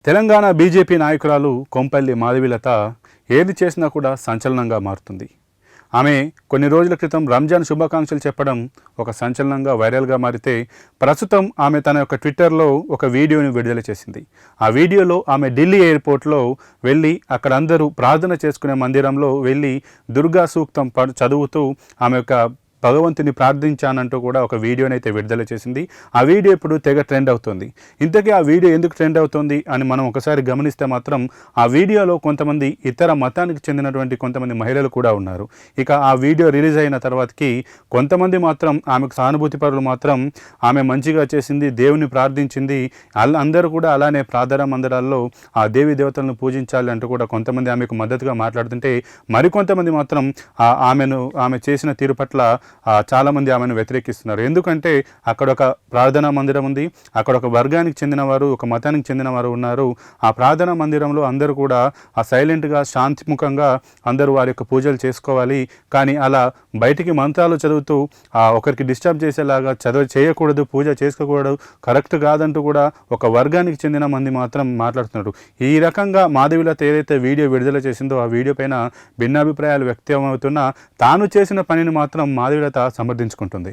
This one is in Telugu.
తెలంగాణ బీజేపీ నాయకురాలు కొంపల్లి మాధవీలత ఏది చేసినా కూడా సంచలనంగా మారుతుంది. ఆమె కొన్ని రోజుల క్రితం రంజాన్ శుభాకాంక్షలు చెప్పడం ఒక సంచలనంగా వైరల్గా మారితే ప్రస్తుతం ఆమె తన యొక్క ట్విట్టర్లో ఒక వీడియోని విడుదల చేసింది. ఆ వీడియోలో ఆమె ఢిల్లీ ఎయిర్పోర్ట్లో వెళ్ళి అక్కడ అందరూ ప్రార్థన చేసుకునే మందిరంలో వెళ్ళి దుర్గా సూక్తం చదువుతూ ఆమె యొక్క భగవంతుని ప్రార్థించానంటూ కూడా ఒక వీడియోని అయితే విడుదల చేసింది. ఆ వీడియో ఇప్పుడు తెగ ట్రెండ్ అవుతుంది. ఇంతకీ ఆ వీడియో ఎందుకు ట్రెండ్ అవుతుంది అని మనం ఒకసారి గమనిస్తే మాత్రం ఆ వీడియోలో కొంతమంది ఇతర మతానికి చెందినటువంటి కొంతమంది మహిళలు కూడా ఉన్నారు. ఇక ఆ వీడియో రిలీజ్ అయిన తర్వాతకి కొంతమంది మాత్రం ఆమెకు సానుభూతి పరులు మాత్రం ఆమె మంచిగా చేసింది, దేవుని ప్రార్థించింది, అందరూ కూడా అలానే ప్రార్థనా మందిరాల్లో ఆ దేవి దేవతలను పూజించాలి అంటూ కూడా కొంతమంది ఆమెకు మద్దతుగా మాట్లాడుతుంటే మరికొంతమంది మాత్రం ఆమె చేసిన తీరు పట్ల చాలామంది ఆమెను వ్యతిరేకిస్తున్నారు. ఎందుకంటే అక్కడ ఒక ప్రార్థనా మందిరం ఉంది, అక్కడ ఒక వర్గానికి చెందినవారు, ఒక మతానికి చెందినవారు ఉన్నారు. ఆ ప్రార్థనా మందిరంలో అందరూ కూడా ఆ సైలెంట్గా శాంతిముఖంగా అందరూ వారి యొక్క పూజలు చేసుకోవాలి. కానీ అలా బయటికి మంత్రాలు చదువుతూ ఒకరికి డిస్టర్బ్ చేసేలాగా చేయకూడదు, పూజ చేసుకోకూడదు, కరెక్ట్ కాదంటూ కూడా ఒక వర్గానికి చెందిన మంది మాత్రం మాట్లాడుతున్నారు. ఈ రకంగా మాధవీలత ఏదైతే వీడియో విడుదల చేసిందో ఆ వీడియో పైన భిన్నాభిప్రాయాలు వ్యక్తమవుతున్నా తాను చేసిన పనిని మాత్రం మాధవీలత సమర్థించుకుంటుంది.